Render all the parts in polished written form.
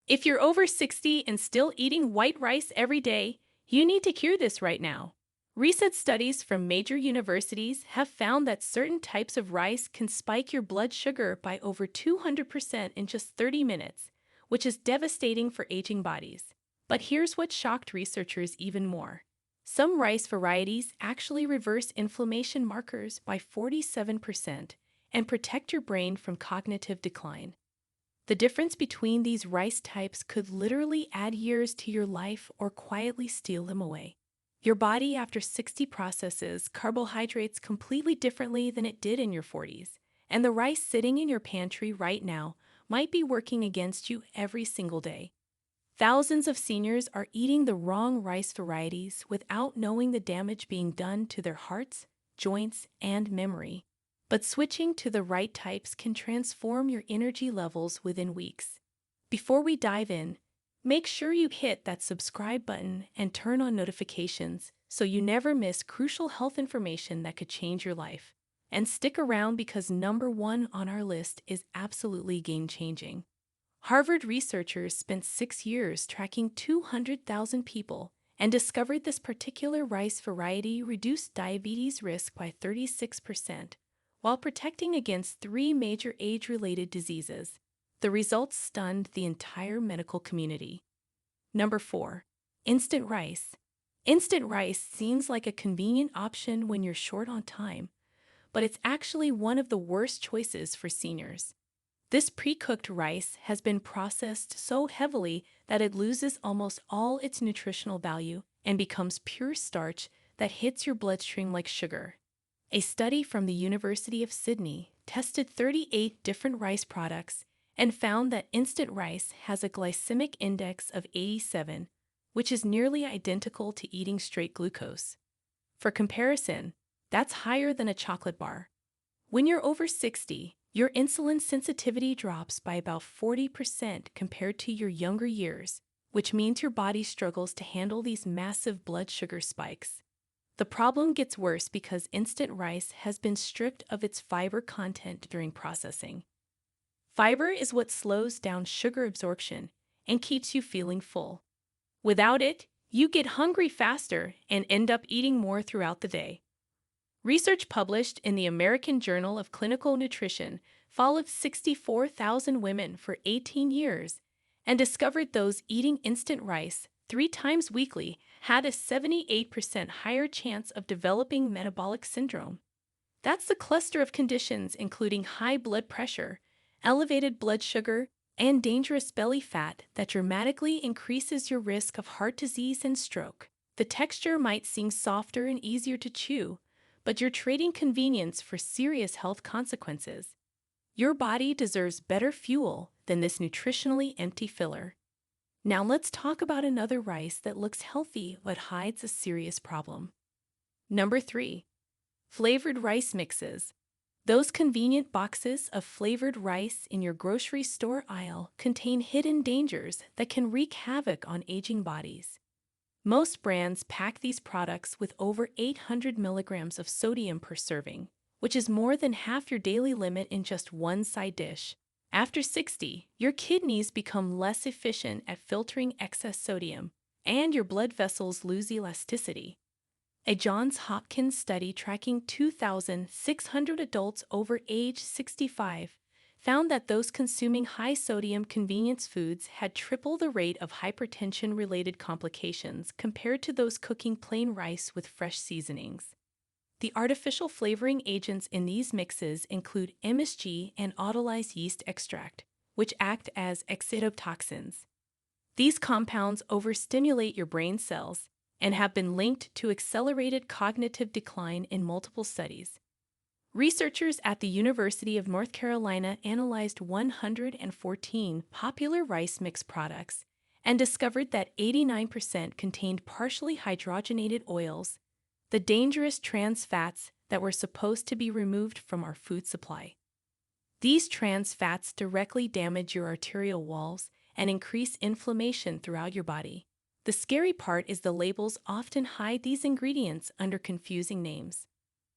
If you're over 60 and still eating white rice every day, you need to cure this right now. Recent studies from major universities have found that certain types of rice can spike your blood sugar by over 200% in just 30 minutes, which is devastating for aging bodies. But here's what shocked researchers even more. Some rice varieties actually reverse inflammation markers by 47% and protect your brain from cognitive decline. The difference between these rice types could literally add years to your life or quietly steal them away. Your body after 60 processes carbohydrates completely differently than it did in your 40s, and the rice sitting in your pantry right now might be working against you every single day. Thousands of seniors are eating the wrong rice varieties without knowing the damage being done to their hearts, joints, and memory. But switching to the right types can transform your energy levels within weeks. Before we dive in, make sure you hit that subscribe button and turn on notifications so you never miss crucial health information that could change your life. And stick around because number one on our list is absolutely game-changing. Harvard researchers spent 6 years tracking 200,000 people and discovered this particular rice variety reduced diabetes risk by 36%, while protecting against 3 major age-related diseases. The results stunned the entire medical community. Number 4. Instant rice. Instant rice seems like a convenient option when you're short on time, but it's actually one of the worst choices for seniors. This pre-cooked rice has been processed so heavily that it loses almost all its nutritional value and becomes pure starch that hits your bloodstream like sugar. A study from the University of Sydney tested 38 different rice products and found that instant rice has a glycemic index of 87, which is nearly identical to eating straight glucose. For comparison, that's higher than a chocolate bar. When you're over 60, your insulin sensitivity drops by about 40% compared to your younger years, which means your body struggles to handle these massive blood sugar spikes. The problem gets worse because instant rice has been stripped of its fiber content during processing. Fiber is what slows down sugar absorption and keeps you feeling full. Without it, you get hungry faster and end up eating more throughout the day. Research published in the American Journal of Clinical Nutrition followed 64,000 women for 18 years and discovered those eating instant rice 3 times weekly had a 78% higher chance of developing metabolic syndrome. That's the cluster of conditions including high blood pressure, elevated blood sugar, and dangerous belly fat that dramatically increases your risk of heart disease and stroke. The texture might seem softer and easier to chew, but you're trading convenience for serious health consequences. Your body deserves better fuel than this nutritionally empty filler. Now let's talk about another rice that looks healthy but hides a serious problem. Number 3. Flavored rice mixes. Those convenient boxes of flavored rice in your grocery store aisle contain hidden dangers that can wreak havoc on aging bodies. Most brands pack these products with over 800 milligrams of sodium per serving, which is more than half your daily limit in just one side dish. After 60, your kidneys become less efficient at filtering excess sodium, and your blood vessels lose elasticity. A Johns Hopkins study tracking 2,600 adults over age 65 found that those consuming high-sodium convenience foods had triple the rate of hypertension-related complications compared to those cooking plain rice with fresh seasonings. The artificial flavoring agents in these mixes include MSG and autolyzed yeast extract, which act as excitotoxins. These compounds overstimulate your brain cells and have been linked to accelerated cognitive decline in multiple studies. Researchers at the University of North Carolina analyzed 114 popular rice mix products and discovered that 89% contained partially hydrogenated oils, the dangerous trans fats that were supposed to be removed from our food supply. These trans fats directly damage your arterial walls and increase inflammation throughout your body. The scary part is the labels often hide these ingredients under confusing names.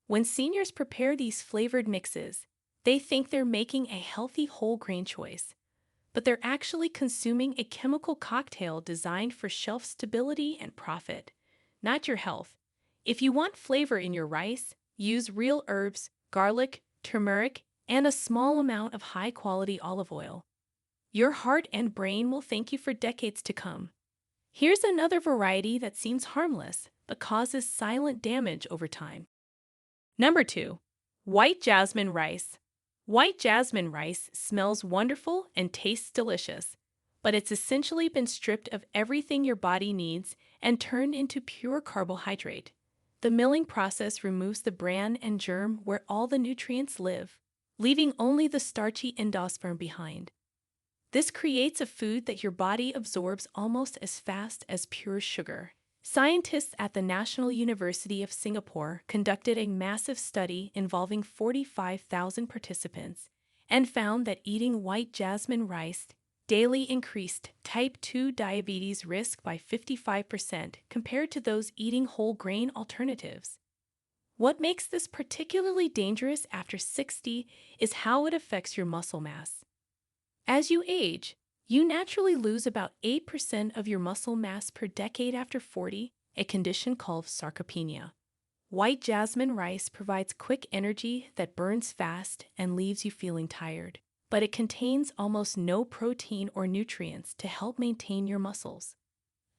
When seniors prepare these flavored mixes, they think they're making a healthy whole grain choice. but they're actually consuming a chemical cocktail designed for shelf stability and profit, not your health. If you want flavor in your rice, use real herbs, garlic, turmeric, and a small amount of high-quality olive oil. Your heart and brain will thank you for decades to come. Here's another variety that seems harmless, but causes silent damage over time. Number 2. White jasmine rice. White jasmine rice smells wonderful and tastes delicious, but it's essentially been stripped of everything your body needs and turned into pure carbohydrate. The milling process removes the bran and germ where all the nutrients live, leaving only the starchy endosperm behind. This creates a food that your body absorbs almost as fast as pure sugar. Scientists at the National University of Singapore conducted a massive study involving 45,000 participants and found that eating white jasmine rice daily increased type 2 diabetes risk by 55% compared to those eating whole grain alternatives. What makes this particularly dangerous after 60 is how it affects your muscle mass. As you age, you naturally lose about 8% of your muscle mass per decade after 40, a condition called sarcopenia. White jasmine rice provides quick energy that burns fast and leaves you feeling tired, but it contains almost no protein or nutrients to help maintain your muscles.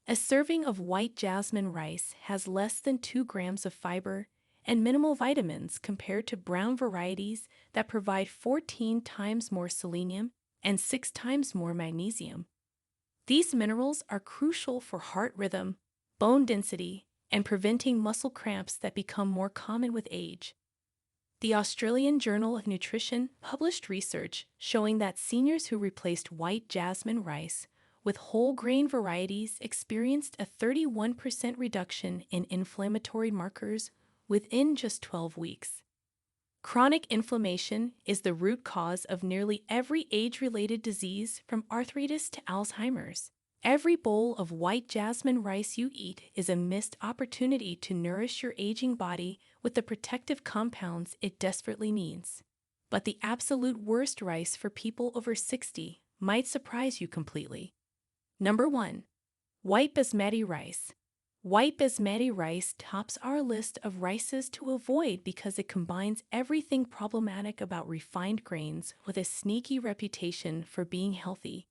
A serving of white jasmine rice has less than 2 grams of fiber and minimal vitamins compared to brown varieties that provide 14 times more selenium and 6 times more magnesium. These minerals are crucial for heart rhythm, bone density, and preventing muscle cramps that become more common with age. The Australian Journal of Nutrition published research showing that seniors who replaced white jasmine rice with whole grain varieties experienced a 31% reduction in inflammatory markers within just 12 weeks. Chronic inflammation is the root cause of nearly every age-related disease from arthritis to Alzheimer's. Every bowl of white jasmine rice you eat is a missed opportunity to nourish your aging body with the protective compounds it desperately needs. But the absolute worst rice for people over 60 might surprise you completely. Number 1. White basmati rice. White basmati rice tops our list of rices to avoid because it combines everything problematic about refined grains with a sneaky reputation for being healthy.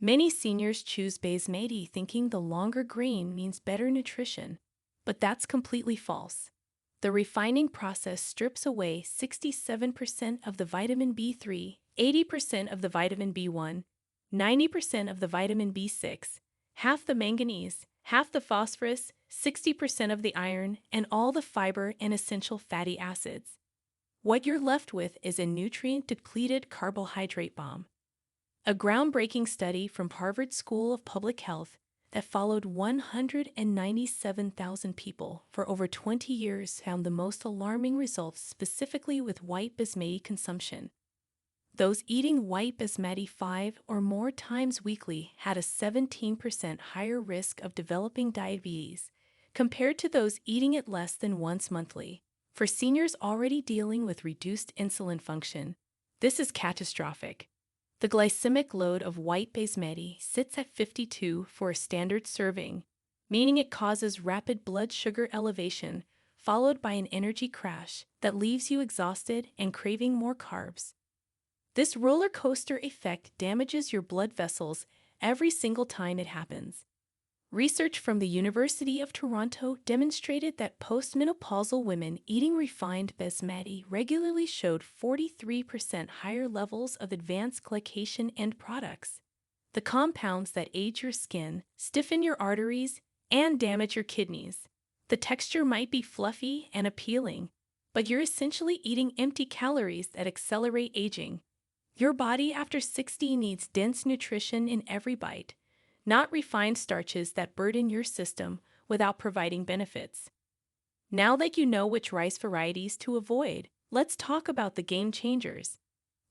Many seniors choose basmati thinking the longer grain means better nutrition, but that's completely false. The refining process strips away 67% of the vitamin B3, 80% of the vitamin B1, 90% of the vitamin B6, half the manganese, half the phosphorus, 60% of the iron, and all the fiber and essential fatty acids. What you're left with is a nutrient-depleted carbohydrate bomb. A groundbreaking study from Harvard School of Public Health that followed 197,000 people for over 20 years found the most alarming results specifically with white basmati consumption. Those eating white basmati 5 or more times weekly had a 17% higher risk of developing diabetes compared to those eating it less than once monthly. For seniors already dealing with reduced insulin function, this is catastrophic. The glycemic load of white basmati sits at 52 for a standard serving, meaning it causes rapid blood sugar elevation followed by an energy crash that leaves you exhausted and craving more carbs. This roller coaster effect damages your blood vessels every single time it happens. Research from the University of Toronto demonstrated that postmenopausal women eating refined basmati regularly showed 43% higher levels of advanced glycation end products, the compounds that age your skin, stiffen your arteries, and damage your kidneys. The texture might be fluffy and appealing, but you're essentially eating empty calories that accelerate aging. Your body after 60 needs dense nutrition in every bite, not refined starches that burden your system without providing benefits. Now that you know which rice varieties to avoid, let's talk about the game changers.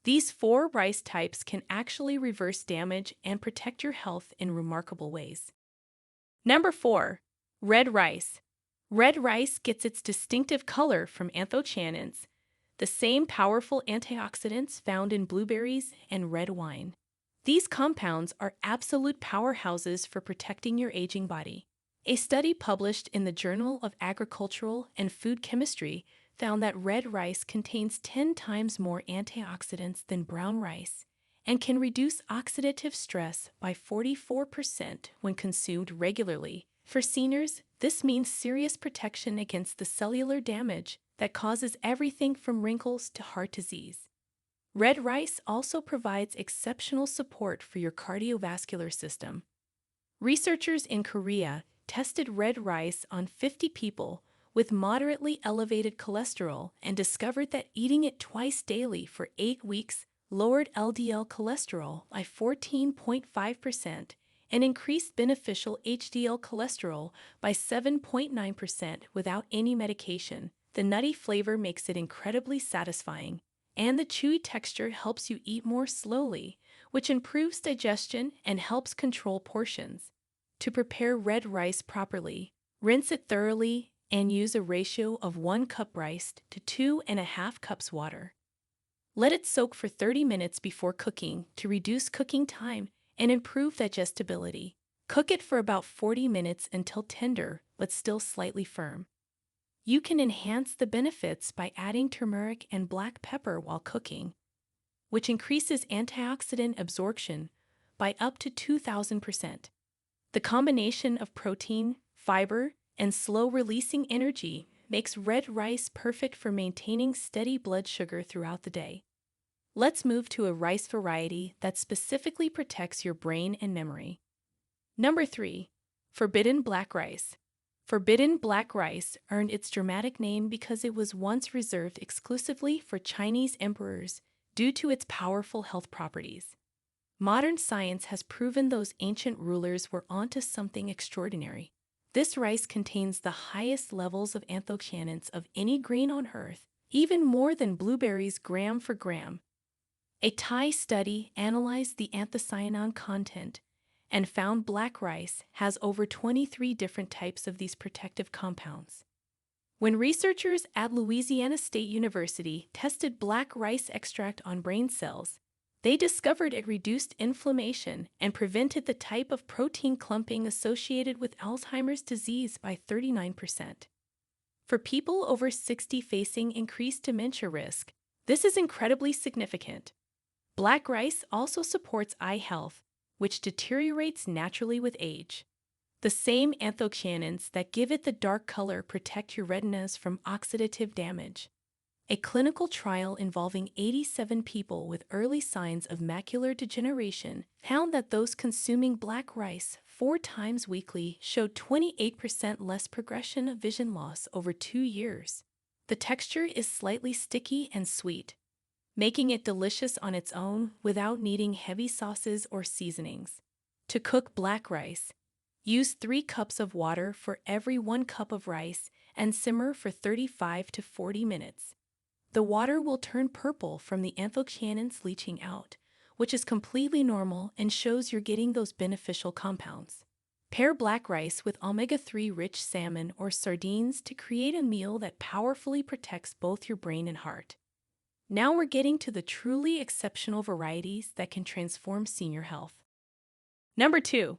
These 4 rice types can actually reverse damage and protect your health in remarkable ways. Number 4. Red rice. Red rice gets its distinctive color from anthocyanins, the same powerful antioxidants found in blueberries and red wine. These compounds are absolute powerhouses for protecting your aging body. A study published in the Journal of Agricultural and Food Chemistry found that red rice contains 10 times more antioxidants than brown rice and can reduce oxidative stress by 44% when consumed regularly. For seniors, this means serious protection against the cellular damage that causes everything from wrinkles to heart disease. Red rice also provides exceptional support for your cardiovascular system. Researchers in Korea tested red rice on 50 people with moderately elevated cholesterol and discovered that eating it twice daily for 8 weeks lowered LDL cholesterol by 14.5% and increased beneficial HDL cholesterol by 7.9% without any medication. The nutty flavor makes it incredibly satisfying, and the chewy texture helps you eat more slowly, which improves digestion and helps control portions. To prepare red rice properly, rinse it thoroughly and use a ratio of 1 cup rice to 2.5 cups water. Let it soak for 30 minutes before cooking to reduce cooking time and improve digestibility. Cook it for about 40 minutes until tender but still slightly firm. You can enhance the benefits by adding turmeric and black pepper while cooking, which increases antioxidant absorption by up to 2,000%. The combination of protein, fiber, and slow-releasing energy makes red rice perfect for maintaining steady blood sugar throughout the day. Let's move to a rice variety that specifically protects your brain and memory. Number 3. Forbidden black rice. Forbidden black rice earned its dramatic name because it was once reserved exclusively for Chinese emperors due to its powerful health properties. Modern science has proven those ancient rulers were onto something extraordinary. This rice contains the highest levels of anthocyanins of any grain on earth, even more than blueberries gram for gram. A Thai study analyzed the anthocyanin content and found black rice has over 23 different types of these protective compounds. When researchers at Louisiana State University tested black rice extract on brain cells, they discovered it reduced inflammation and prevented the type of protein clumping associated with Alzheimer's disease by 39%. For people over 60 facing increased dementia risk, this is incredibly significant. Black rice also supports eye health, which deteriorates naturally with age. The same anthocyanins that give it the dark color protect your retinas from oxidative damage. A clinical trial involving 87 people with early signs of macular degeneration found that those consuming black rice 4 times weekly showed 28% less progression of vision loss over 2 years. The texture is slightly sticky and sweet, making it delicious on its own without needing heavy sauces or seasonings. To cook black rice, use 3 cups of water for every 1 cup of rice and simmer for 35 to 40 minutes. The water will turn purple from the anthocyanins leaching out, which is completely normal and shows you're getting those beneficial compounds. Pair black rice with omega-3 rich salmon or sardines to create a meal that powerfully protects both your brain and heart. Now we're getting to the truly exceptional varieties that can transform senior health. Number 2.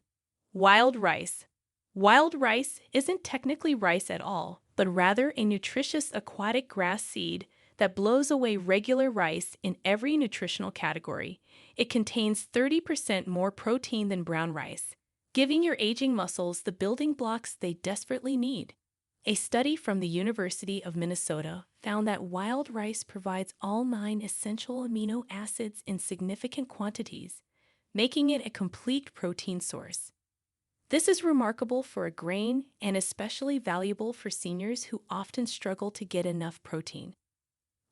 Wild rice. Wild rice isn't technically rice at all, but rather a nutritious aquatic grass seed that blows away regular rice in every nutritional category. It contains 30% more protein than brown rice, giving your aging muscles the building blocks they desperately need. A study from the University of Minnesota found that wild rice provides all 9 essential amino acids in significant quantities, making it a complete protein source. This is remarkable for a grain and especially valuable for seniors who often struggle to get enough protein.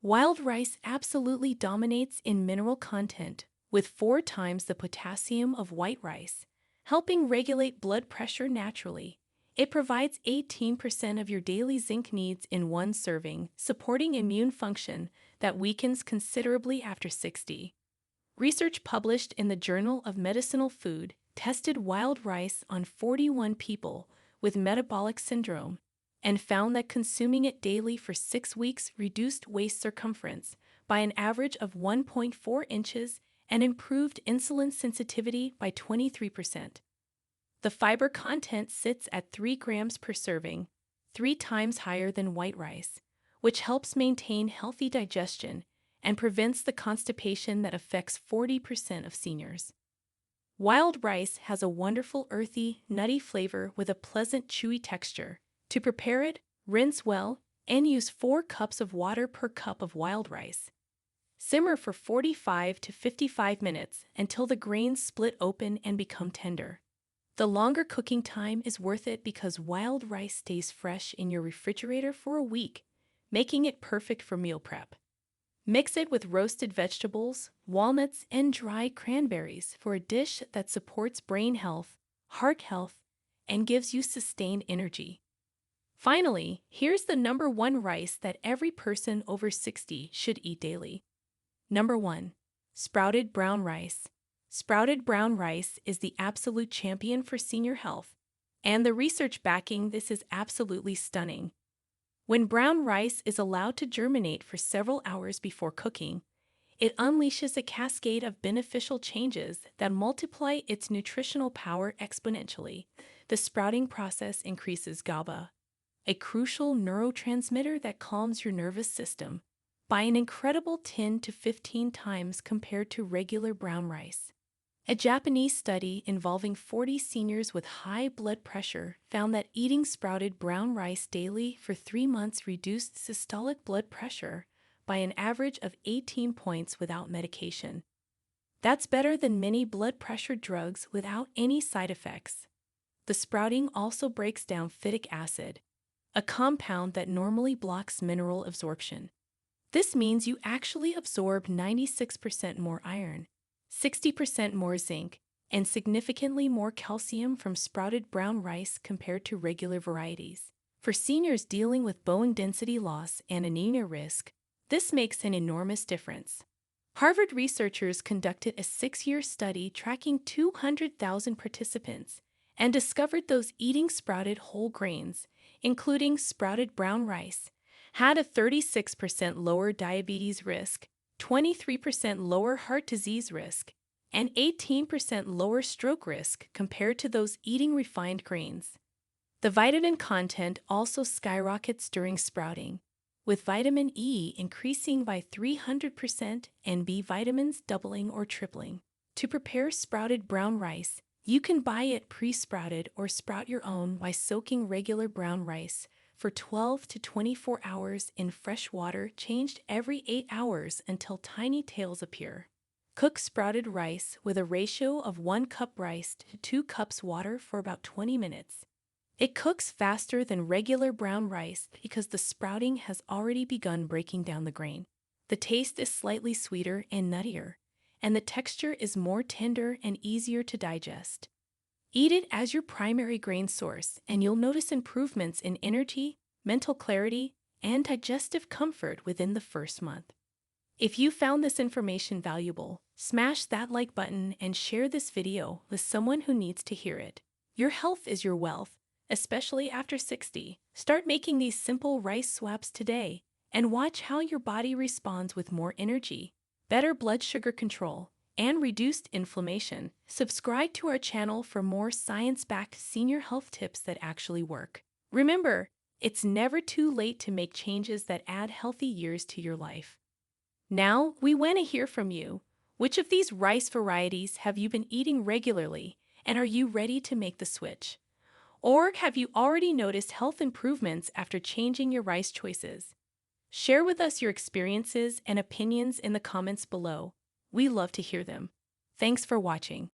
Wild rice absolutely dominates in mineral content, with 4 times the potassium of white rice, helping regulate blood pressure naturally. It provides 18% of your daily zinc needs in 1 serving, supporting immune function that weakens considerably after 60. Research published in the Journal of Medicinal Food tested wild rice on 41 people with metabolic syndrome and found that consuming it daily for 6 weeks reduced waist circumference by an average of 1.4 inches and improved insulin sensitivity by 23%. The fiber content sits at 3 grams per serving, 3 times higher than white rice, which helps maintain healthy digestion and prevents the constipation that affects 40% of seniors. Wild rice has a wonderful earthy, nutty flavor with a pleasant, chewy texture. To prepare it, rinse well and use 4 cups of water per cup of wild rice. Simmer for 45 to 55 minutes until the grains split open and become tender. The longer cooking time is worth it because wild rice stays fresh in your refrigerator for a week, making it perfect for meal prep. Mix it with roasted vegetables, walnuts, and dry cranberries for a dish that supports brain health, heart health, and gives you sustained energy. Finally, here's the number 1 rice that every person over 60 should eat daily. Number 1. Sprouted brown rice. Sprouted brown rice is the absolute champion for senior health, and the research backing this is absolutely stunning. When brown rice is allowed to germinate for several hours before cooking, it unleashes a cascade of beneficial changes that multiply its nutritional power exponentially. The sprouting process increases GABA, a crucial neurotransmitter that calms your nervous system, by an incredible 10 to 15 times compared to regular brown rice. A Japanese study involving 40 seniors with high blood pressure found that eating sprouted brown rice daily for 3 months reduced systolic blood pressure by an average of 18 points without medication. That's better than many blood pressure drugs without any side effects. The sprouting also breaks down phytic acid, a compound that normally blocks mineral absorption. This means you actually absorb 96% more iron, 60% more zinc, and significantly more calcium from sprouted brown rice compared to regular varieties. For seniors dealing with bone density loss and anemia risk, this makes an enormous difference. Harvard researchers conducted a 6-year study tracking 200,000 participants and discovered those eating sprouted whole grains, including sprouted brown rice, had a 36% lower diabetes risk, 23% lower heart disease risk, and 18% lower stroke risk compared to those eating refined grains. The vitamin content also skyrockets during sprouting, with vitamin E increasing by 300% and B vitamins doubling or tripling. To prepare sprouted brown rice, you can buy it pre-sprouted or sprout your own by soaking regular brown rice for 12 to 24 hours in fresh water changed every 8 hours until tiny tails appear. Cook sprouted rice with a ratio of 1 cup rice to 2 cups water for about 20 minutes. It cooks faster than regular brown rice because the sprouting has already begun breaking down the grain. The taste is slightly sweeter and nuttier, and the texture is more tender and easier to digest. Eat it as your primary grain source, and you'll notice improvements in energy, mental clarity, and digestive comfort within the first month. If you found this information valuable, smash that like button and share this video with someone who needs to hear it. Your health is your wealth, especially after 60. Start making these simple rice swaps today and watch how your body responds with more energy, better blood sugar control, and reduced inflammation. Subscribe to our channel for more science-backed senior health tips that actually work. Remember, it's never too late to make changes that add healthy years to your life. Now, we want to hear from you. Which of these rice varieties have you been eating regularly, and are you ready to make the switch? Or have you already noticed health improvements after changing your rice choices? Share with us your experiences and opinions in the comments below. We love to hear them. Thanks for watching.